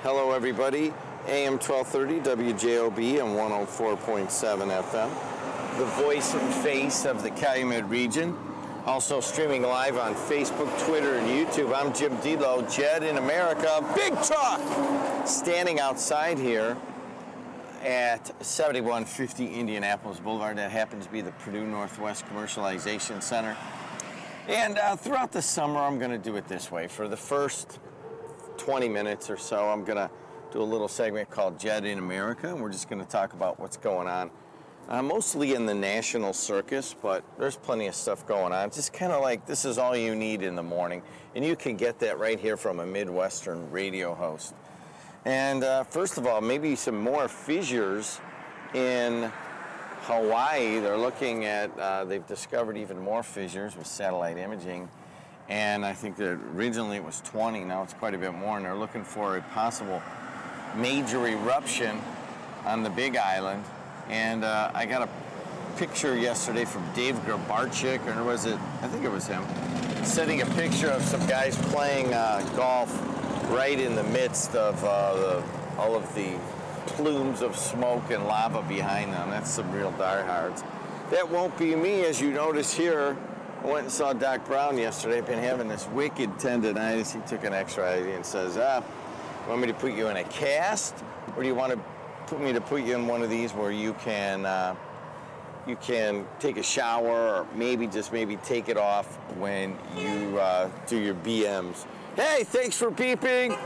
Hello, everybody. AM 1230 WJOB and 104.7 FM. The voice and face of the Calumet region. Also streaming live on Facebook, Twitter, and YouTube. I'm Jim Delo, JED in America. Big truck! Standing outside here at 7150 Indianapolis Boulevard. That happens to be the Purdue Northwest Commercialization Center. And throughout the summer, I'm going to do it this way. For the first 20 minutes or so, I'm going to do a little segment called JED in America, and we're just going to talk about what's going on. Mostly in the national circus, but there's plenty of stuff going on. Just kind of like this is all you need in the morning, and you can get that right here from a Midwestern radio host. And first of all, maybe some more fissures in Hawaii. They're looking at, they've discovered even more fissures with satellite imaging. And I think that originally it was 20, now it's quite a bit more. And they're looking for a possible major eruption on the Big Island. And I got a picture yesterday from Dave Grabarczyk, or was it, I think it was him, sending a picture of some guys playing golf right in the midst of all of the plumes of smoke and lava behind them. That's some real diehards. That won't be me, as you notice here. I went and saw Doc Brown yesterday. I've been having this wicked tendonitis. He took an x-ray and says, you want me to put you in a cast, or do you want to put you in one of these where you can take a shower, or maybe take it off when you do your BMs. Hey, thanks for beeping.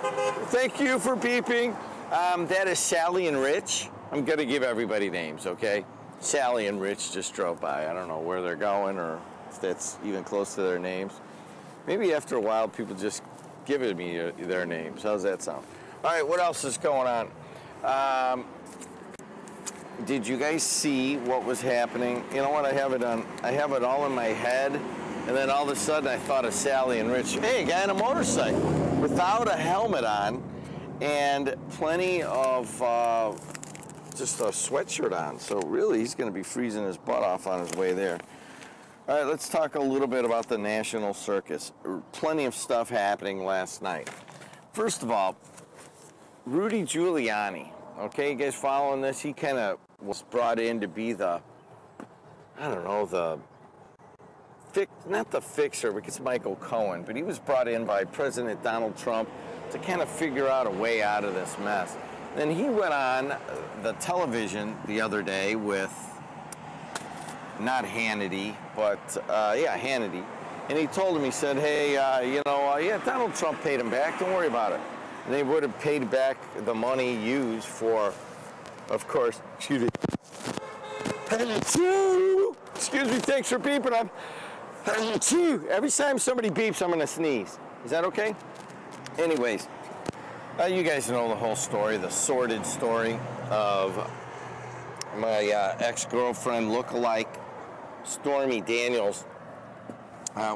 Thank you for beeping. That is Sally and Rich. I'm gonna give everybody names, okay? Sally and Rich just drove by. I don't know where they're going or if that's even close to their names. Maybe after a while people just give it me their names. How's that sound? All right, what else is going on? Did you guys see what was happening? You know what, I have it all in my head, and then all of a sudden I thought of Sally and Rich. Hey, a guy on a motorcycle without a helmet on and plenty of just a sweatshirt on. So really he's gonna be freezing his butt off on his way there. All right, let's talk a little bit about the national circus. Plenty of stuff happening last night. First of all, Rudy Giuliani. Okay, you guys following this? He kind of was brought in to be the, I don't know, not the fixer, because Michael Cohen, but he was brought in by President Donald Trump to kind of figure out a way out of this mess. Then he went on the television the other day with, not Hannity, but yeah, Hannity, and he told him, he said, hey, yeah, Donald Trump paid him back, don't worry about it. And they would have paid back the money used for, of course, excuse me, thanks for beeping. Every time somebody beeps, I'm going to sneeze. Is that okay? Anyways, you guys know the whole story, the sordid story of my ex-girlfriend lookalike, Stormy Daniels,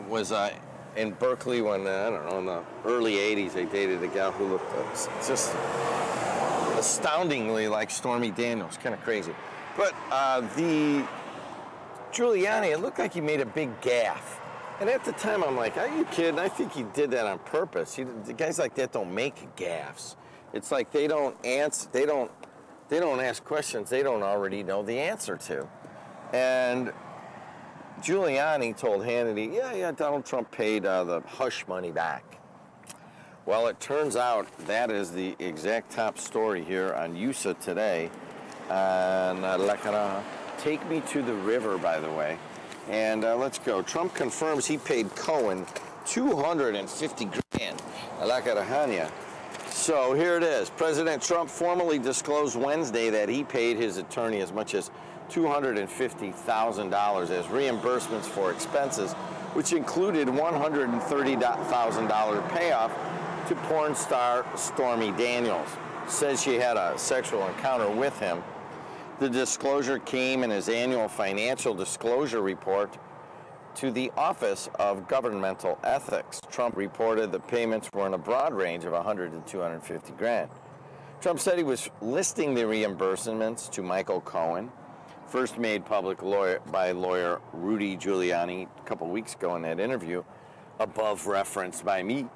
was in Berkeley when, I don't know, in the early 80s, they dated a gal who looked just astoundingly like Stormy Daniels, kind of crazy. But the Giuliani, it looked like he made a big gaffe. And at the time, I'm like, are you kidding? I think he did that on purpose. The guys like that don't make gaffes. It's like they don't answer, they don't ask questions they don't already know the answer to. And Giuliani told Hannity, yeah, Donald Trump paid the hush money back. Well, it turns out that is the exact top story here on USA Today. And take me to the river, by the way. And let's go. Trump confirms he paid Cohen $250 grand. So here it is. President Trump formally disclosed Wednesday that he paid his attorney as much as $250,000 as reimbursements for expenses, which included $130,000 payoff to porn star Stormy Daniels. Says she had a sexual encounter with him. The disclosure came in his annual financial disclosure report to the Office of Governmental Ethics. Trump reported the payments were in a broad range of $100 to $250 grand. Trump said he was listing the reimbursements to Michael Cohen, first made public by lawyer Rudy Giuliani a couple weeks ago in that interview, above referenced by me.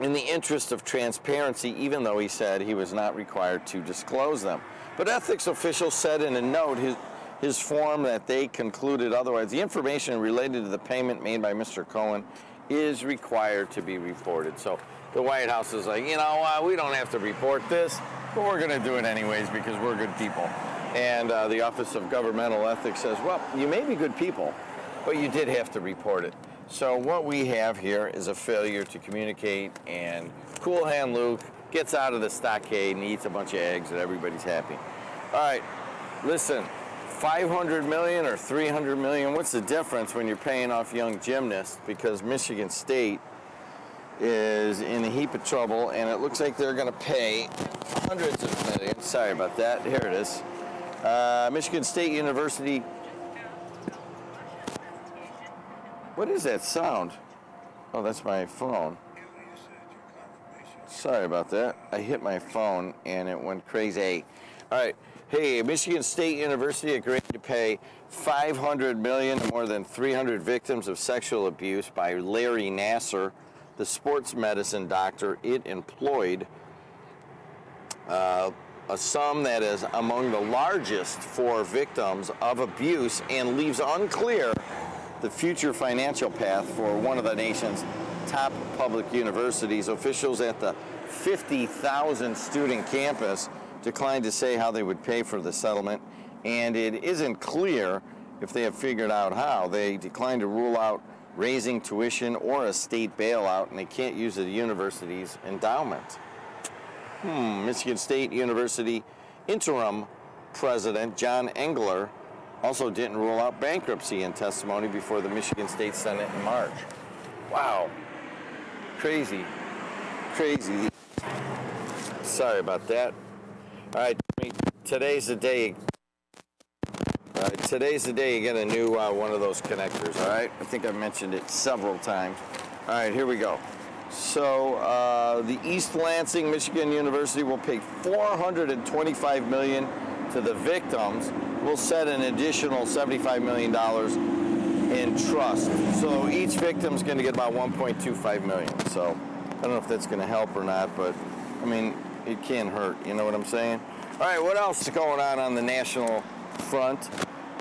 in the interest of transparency, even though he said he was not required to disclose them. But ethics officials said in a note, his form, that they concluded otherwise. The information related to the payment made by Mr. Cohen is required to be reported. So the White House is like, you know, we don't have to report this, but we're going to do it anyways because we're good people. And the Office of Governmental Ethics says, well, you may be good people, but you did have to report it. So what we have here is a failure to communicate, and Cool Hand Luke gets out of the stockade and eats a bunch of eggs and everybody's happy. All right, listen, 500 million or 300 million, what's the difference when you're paying off young gymnasts? Because Michigan State is in a heap of trouble, and it looks like they're going to pay hundreds of millions. Sorry about that. Here it is. Michigan State University. What is that sound? Oh, that's my phone. Sorry about that. I hit my phone and it went crazy. All right. Hey, Michigan State University agreed to pay $500 million to more than 300 victims of sexual abuse by Larry Nassar, the sports medicine doctor it employed. A sum that is among the largest for victims of abuse and leaves unclear the future financial path for one of the nation's top public universities. Officials at the 50,000 student campus declined to say how they would pay for the settlement, and it isn't clear if they have figured out how. They declined to rule out raising tuition or a state bailout, and they can't use the university's endowment. Michigan State University interim president John Engler also didn't rule out bankruptcy in testimony before the Michigan State Senate in March. Wow. Crazy. Crazy. Sorry about that. All right, today's the day. Today's the day you get a new one of those connectors, all right? I think I've mentioned it several times. All right, here we go. So the East Lansing Michigan University will pay $425 million to the victims. We'll set an additional $75 million in trust. So each victim's going to get about $1.25 million. So I don't know if that's going to help or not, but I mean, it can't hurt. You know what I'm saying? All right, what else is going on the national front?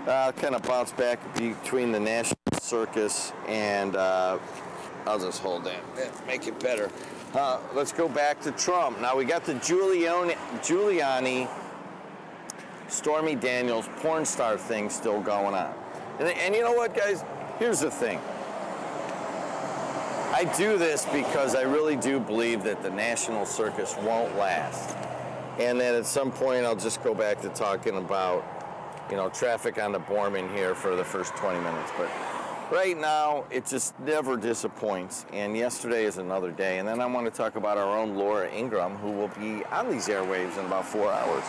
Kind of bounce back between the national circus and I'll just hold that. Make it better. Let's go back to Trump. Now we got the Giuliani, Stormy Daniels porn star thing still going on. And you know what, guys? Here's the thing. I do this because I really do believe that the national circus won't last. And then at some point I'll just go back to talking about, you know, traffic on the Borman here for the first 20 minutes. But right now, it just never disappoints. And yesterday is another day. And then I want to talk about our own Laura Ingraham, who will be on these airwaves in about 4 hours,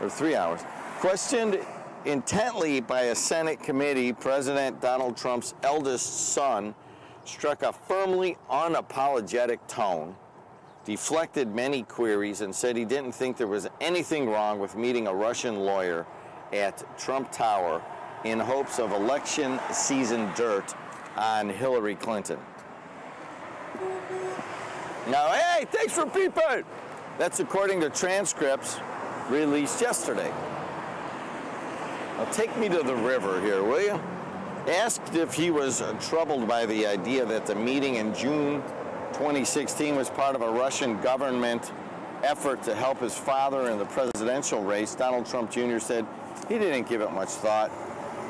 or 3 hours. Questioned intently by a Senate committee, President Donald Trump's eldest son struck a firmly unapologetic tone, deflected many queries, and said he didn't think there was anything wrong with meeting a Russian lawyer at Trump Tower in hopes of election season dirt on Hillary Clinton. Now, hey, thanks for peeping! That's according to transcripts released yesterday. Now take me to the river here, will you? Asked if he was troubled by the idea that the meeting in June 2016 was part of a Russian government effort to help his father in the presidential race, Donald Trump Jr. said he didn't give it much thought.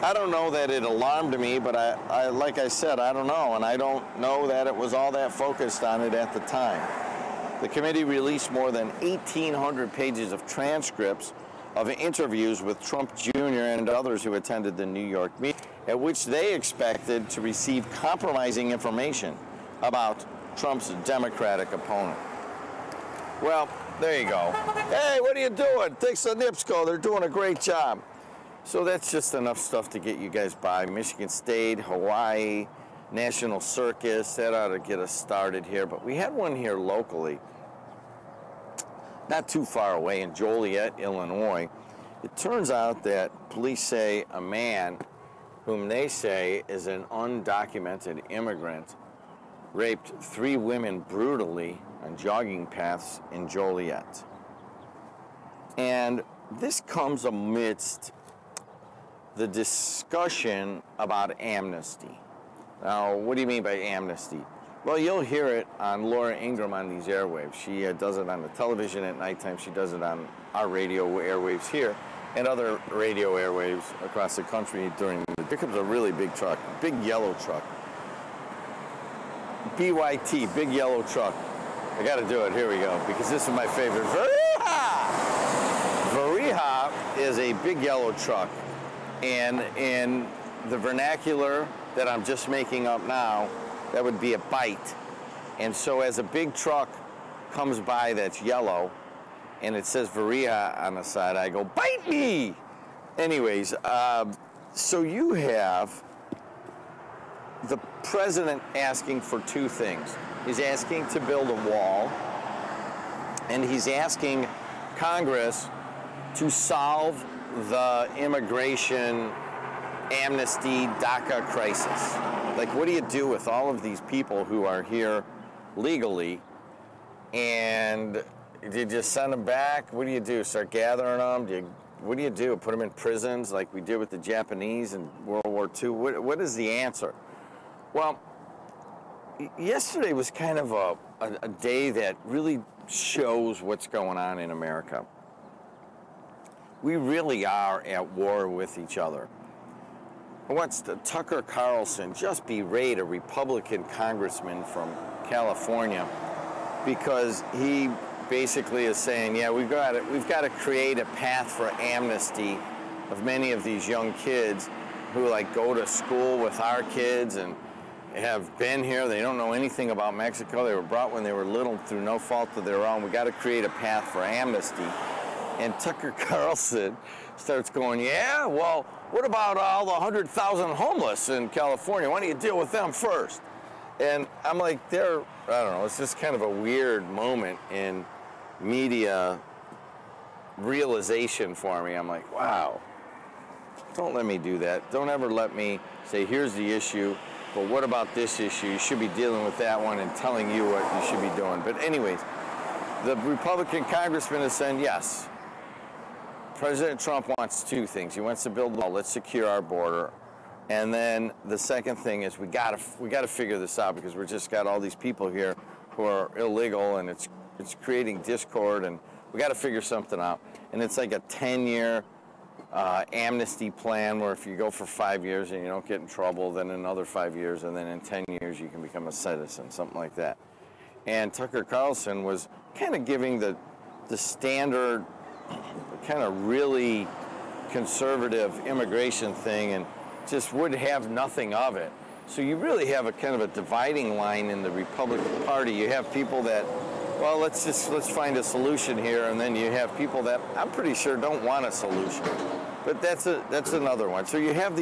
I don't know that it alarmed me, but I like I said, I don't know, and I don't know that it was all that focused on it at the time. The committee released more than 1,800 pages of transcripts of interviews with Trump Jr. and others who attended the New York meeting, at which they expected to receive compromising information about Trump's Democratic opponent. Well, there you go. Hey, what are you doing? Thanks to NIPSCO. They're doing a great job. So that's just enough stuff to get you guys by. Michigan State, Hawaii, National Circus, that ought to get us started here. But we had one here locally, not too far away in Joliet, Illinois. It turns out that police say a man whom they say is an undocumented immigrant raped 3 women brutally on jogging paths in Joliet. And this comes amidst the discussion about amnesty. Now, what do you mean by amnesty? Well, you'll hear it on Laura Ingraham on these airwaves. She does it on the television at nighttime. She does it on our radio airwaves here and other radio airwaves across the country during the day. Here comes a really big truck, big yellow truck. BYT, big yellow truck. I got to do it. Here we go, because this is my favorite. Variha! Variha is a big yellow truck, and in the vernacular that I'm just making up now, that would be a bite. And so as a big truck comes by that's yellow, and it says Variha on the side, I go, bite me! Anyways, so you have the president asking for 2 things. He's asking to build a wall, and he's asking Congress to solve the immigration amnesty DACA crisis. Like, what do you do with all of these people who are here legally, and do you just send them back? What do you do? Start gathering them? What do you do? Put them in prisons like we did with the Japanese in World War II? What is the answer? Well, yesterday was kind of a day that really shows what's going on in America. We really are at war with each other. I watched Tucker Carlson just berate a Republican congressman from California because he basically is saying, yeah, we've got to create a path for amnesty of many of these young kids who like go to school with our kids and have been here. They don't know anything about Mexico. They were brought when they were little through no fault of their own. We got to create a path for amnesty. And Tucker Carlson starts going, yeah, well, what about all the 100,000 homeless in California? Why don't you deal with them first? And I'm like, I don't know, it's just kind of a weird moment in media realization for me. I'm like, wow, don't let me do that. Don't ever let me say, here's the issue, but what about this issue? You should be dealing with that one and telling you what you should be doing. But anyways, the Republican congressman is saying, yes, President Trump wants 2 things. He wants to build a wall. Let's secure our border. And then the second thing is we gotta figure this out because we're just got all these people here who are illegal and it's creating discord and we got to figure something out. And it's like a 10-year amnesty plan where if you go for 5 years and you don't get in trouble, then another 5 years, and then in 10 years you can become a citizen, something like that. And Tucker Carlson was kind of giving the standard kind of really conservative immigration thing and just would have nothing of it. So you really have a kind of a dividing line in the Republican Party. You have people that, well, let's find a solution here, and then you have people that I'm pretty sure don't want a solution. But that's another one. So you have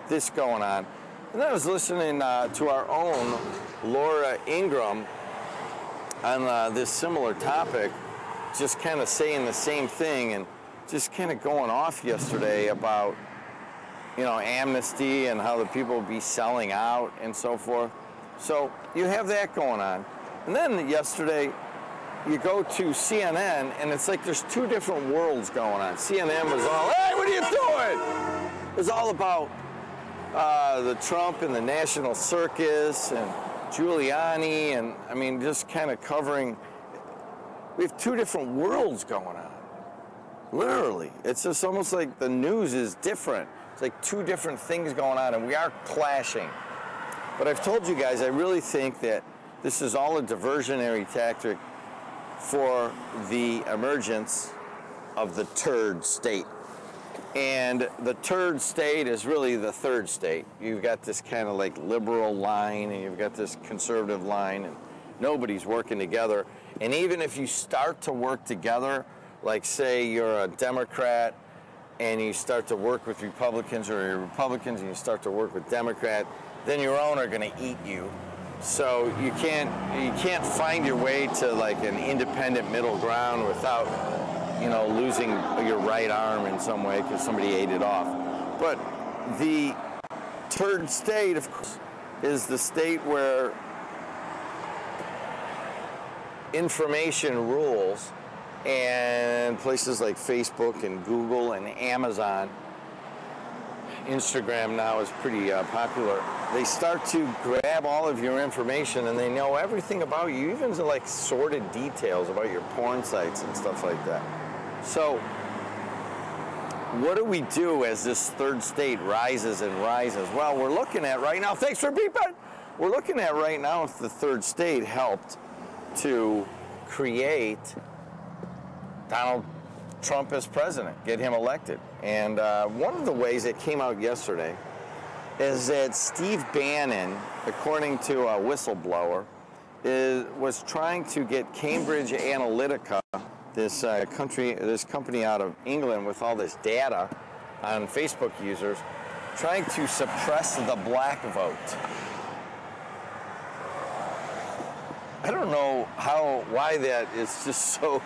this going on. And then I was listening to our own Laura Ingraham on this similar topic, just kind of saying the same thing and just kind of going off yesterday about, you know, amnesty and how the people will be selling out and so forth. So you have that going on. And then yesterday, you go to CNN, and it's like there's 2 different worlds going on. CNN was all, hey, what are you doing? It was all about the Trump and the National Circus and Giuliani, and I mean, just kind of covering. We have 2 different worlds going on. Literally. It's just almost like the news is different. It's like 2 different things going on, and we are clashing. But I've told you guys, I really think that this is all a diversionary tactic for the emergence of the turd state. And the turd state is really the third state. You've got this kind of like liberal line, and you've got this conservative line, and nobody's working together. And even if you start to work together, like say you're a Democrat and you start to work with Republicans, or you're Republicans and you start to work with Democrats, then your own are going to eat you. So you can't find your way to like an independent middle ground without, you know, losing your right arm in some way because somebody ate it off. But the third state, of course, is the state where information rules, and places like Facebook and Google and Amazon, Instagram now is pretty popular. They start to grab all of your information, and they know everything about you, even to like sordid details about your porn sites and stuff like that. So what do we do as this third state rises and rises? Well, we're looking at right now, thanks for beeping, we're looking at right now if the third state helped to create Donald Trump as president, get him elected. And one of the ways it came out yesterday is that Steve Bannon, according to a whistleblower, was trying to get Cambridge Analytica, this company out of England with all this data on Facebook users, trying to suppress the black vote. I don't know why that is just so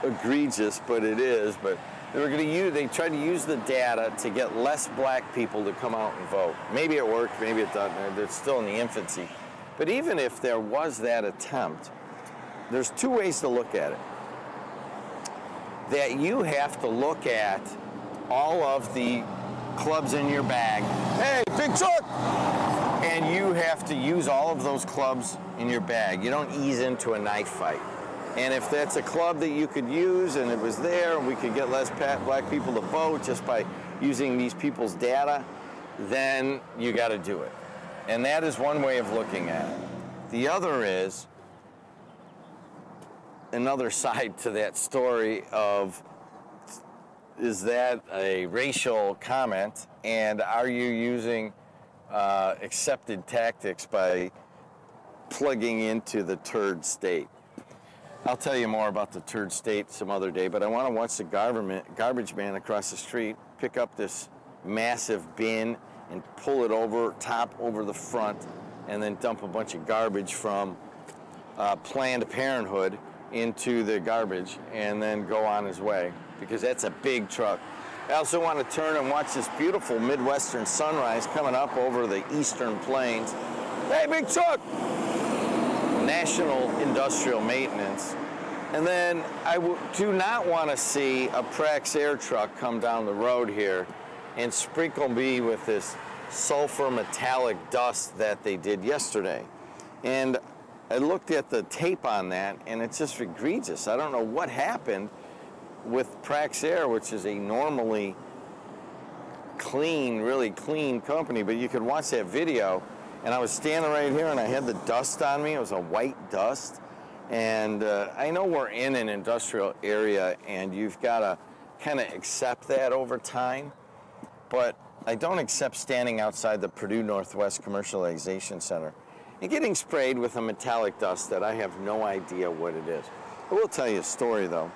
egregious, but it is. But they tried to use the data to get less black people to come out and vote. Maybe it worked, maybe it doesn't. It's still in the infancy. But even if there was that attempt, there's two ways to look at it. That you have to look at all of the clubs in your bag. Hey, big truck! And you have to use all of those clubs in your bag. You don't ease into a knife fight. And if that's a club that you could use and it was there and we could get less black people to vote just by using these people's data, then you got to do it. And that is one way of looking at it. The other is another side to that story of, is that a racial comment, and are you using accepted tactics by plugging into the turd state? I'll tell you more about the turd state some other day, but I want to watch the garbage man across the street pick up this massive bin and pull it over, top over the front, and then dump a bunch of garbage from Planned Parenthood into the garbage and then go on his way, because that's a big truck. I also want to turn and watch this beautiful Midwestern sunrise coming up over the eastern plains. Hey, big truck! National Industrial Maintenance. And then I do not want to see a Praxair truck come down the road here and sprinkle me with this sulfur metallic dust that they did yesterday. And I looked at the tape on that, and it's just egregious. I don't know what happened with Praxair, which is a normally clean, really clean company, but you could watch that video, and I was standing right here, and I had the dust on me. It was a white dust, and I know we're in an industrial area, and you've got to kind of accept that over time, but I don't accept standing outside the Purdue Northwest Commercialization Center and getting sprayed with a metallic dust that I have no idea what it is. I will tell you a story, though.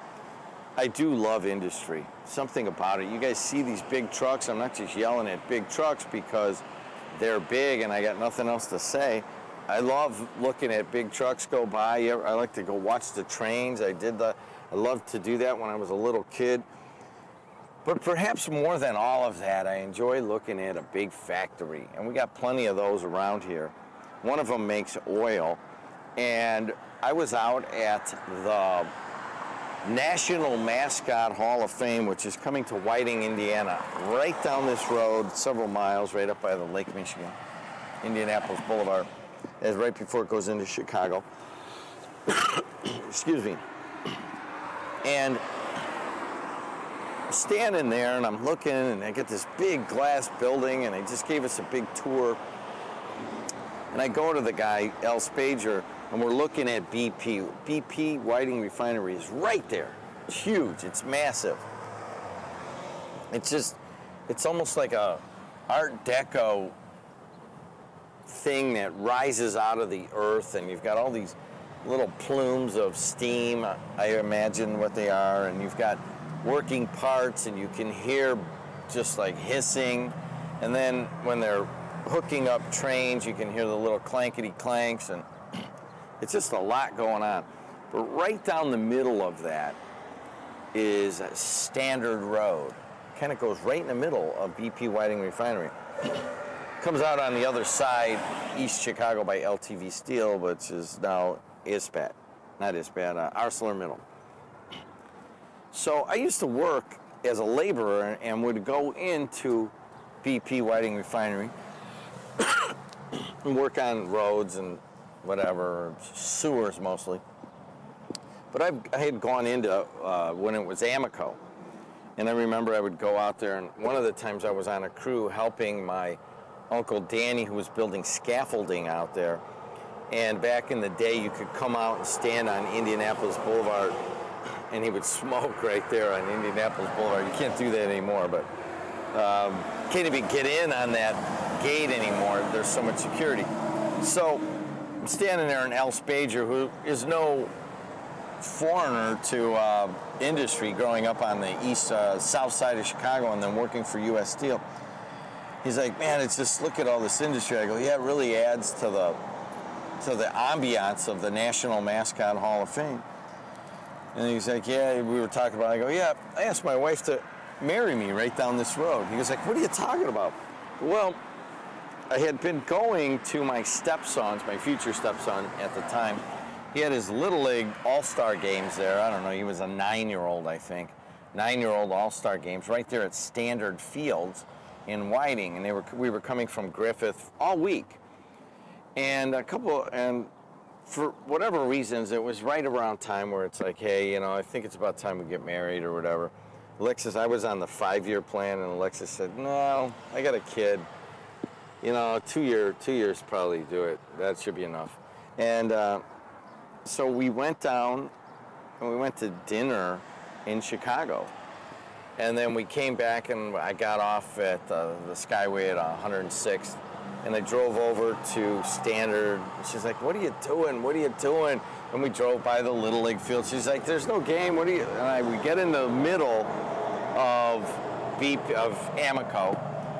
I do love industry, something about it. You guys see these big trucks. I'm not just yelling at big trucks because they're big and I got nothing else to say. I love looking at big trucks go by. I like to go watch the trains. I loved to do that when I was a little kid. But perhaps more than all of that, I enjoy looking at a big factory. And we got plenty of those around here. One of them makes oil. And I was out at the National Mascot Hall of Fame, which is coming to Whiting, Indiana, right down this road, several miles, right up by the Lake Michigan, Indianapolis Boulevard, right before it goes into Chicago. Excuse me. And I'm standing there, and I'm looking, and I get this big glass building, and they just gave us a big tour. And I go to the guy, Al Spager, and we're looking at BP. BP Whiting Refinery is right there. It's huge. It's massive. It's almost like a Art Deco thing that rises out of the earth, and you've got all these little plumes of steam, I imagine what they are, and you've got working parts, and you can hear just like hissing, and then when they're hooking up trains, you can hear the little clankety clanks, and it's just a lot going on. But right down the middle of that is a standard road. Kind of goes right in the middle of BP Whiting Refinery. Comes out on the other side, East Chicago by LTV Steel, which is now ISPAT. not Ispat, ArcelorMittal. So I used to work as a laborer and would go into BP Whiting Refinery and work on roads and whatever, sewers mostly. But I had gone into when it was Amoco. And I remember I would go out there, and one of the times I was on a crew helping my Uncle Danny, who was building scaffolding out there. And back in the day, you could come out and stand on Indianapolis Boulevard, and he would smoke right there on Indianapolis Boulevard. You can't do that anymore, but can't even get in on that gate anymore. There's so much security. So I'm standing there, and Al Spager, who is no foreigner to industry, growing up on the south side of Chicago and then working for U.S. Steel. He's like, man, it's just, look at all this industry. I go, yeah, it really adds to the ambiance of the National Mascot Hall of Fame. And he's like, yeah, we were talking about it. I go, yeah, I asked my wife to marry me right down this road. He was like, what are you talking about? Well, I had been going to my stepson's, my future stepson at the time. He had his Little League All-Star games there. I don't know, he was a 9-year-old, I think. 9-year-old All-Star games right there at Standard Fields in Whiting. And we were coming from Griffith all week. And for whatever reasons, it was right around time where it's like, hey, you know, I think it's about time we get married or whatever. Alexis, I was on the 5-year plan, and Alexis said, no, I got a kid. You know, 2 years probably do it. That should be enough. And so we went down and we went to dinner in Chicago. And then we came back, and I got off at the Skyway at 106th. And I drove over to Standard. She's like, what are you doing? What are you doing? And we drove by the Little League field. She's like, there's no game. What are you? And we get in the middle of Amoco,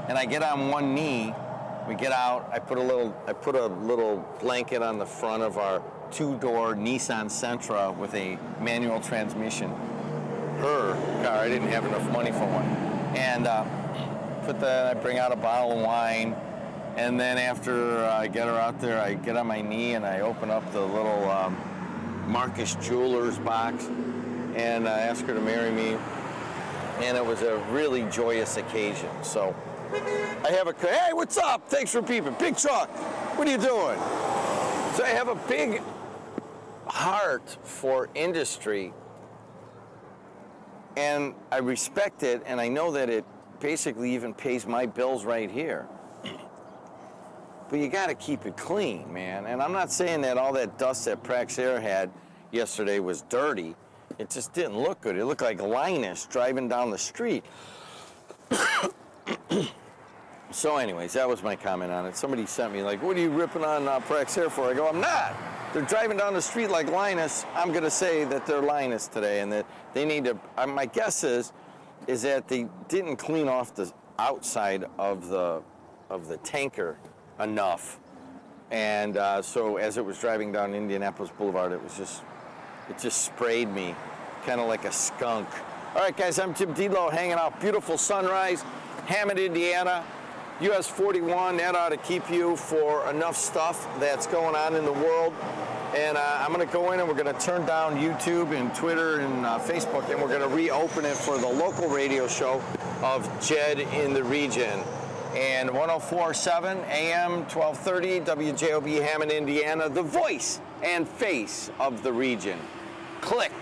and I get on one knee. We get out. I put a little blanket on the front of our 2-door Nissan Sentra with a manual transmission. Her car. I didn't have enough money for one. And I bring out a bottle of wine. And then after I get her out there, I get on my knee and I open up the little Marcus Jewelers box, and I ask her to marry me. And it was a really joyous occasion. So I have hey, what's up? Thanks for peeping. Big Truck, what are you doing? So I have a big heart for industry, and I respect it, and I know that it basically even pays my bills right here. But you got to keep it clean, man. And I'm not saying that all that dust that Praxair had yesterday was dirty. It just didn't look good. It looked like Linus driving down the street. So anyways, that was my comment on it. Somebody sent me like, what are you ripping on Praxair for? I go, I'm not. They're driving down the street like Linus. I'm going to say that they're Linus today, and that they need to, my guess is that they didn't clean off the outside of the tanker enough, and so as it was driving down Indianapolis Boulevard, it just sprayed me, kind of like a skunk. All right, guys, I'm Tim Delo, hanging out. Beautiful sunrise, Hammond, Indiana, US 41. That ought to keep you for enough stuff that's going on in the world. And I'm going to go in and we're going to turn down YouTube and Twitter and Facebook, and we're going to reopen it for the local radio show of JED in the region. And 104.7 AM 1230 WJOB Hammond, Indiana, the voice and face of the region. Click.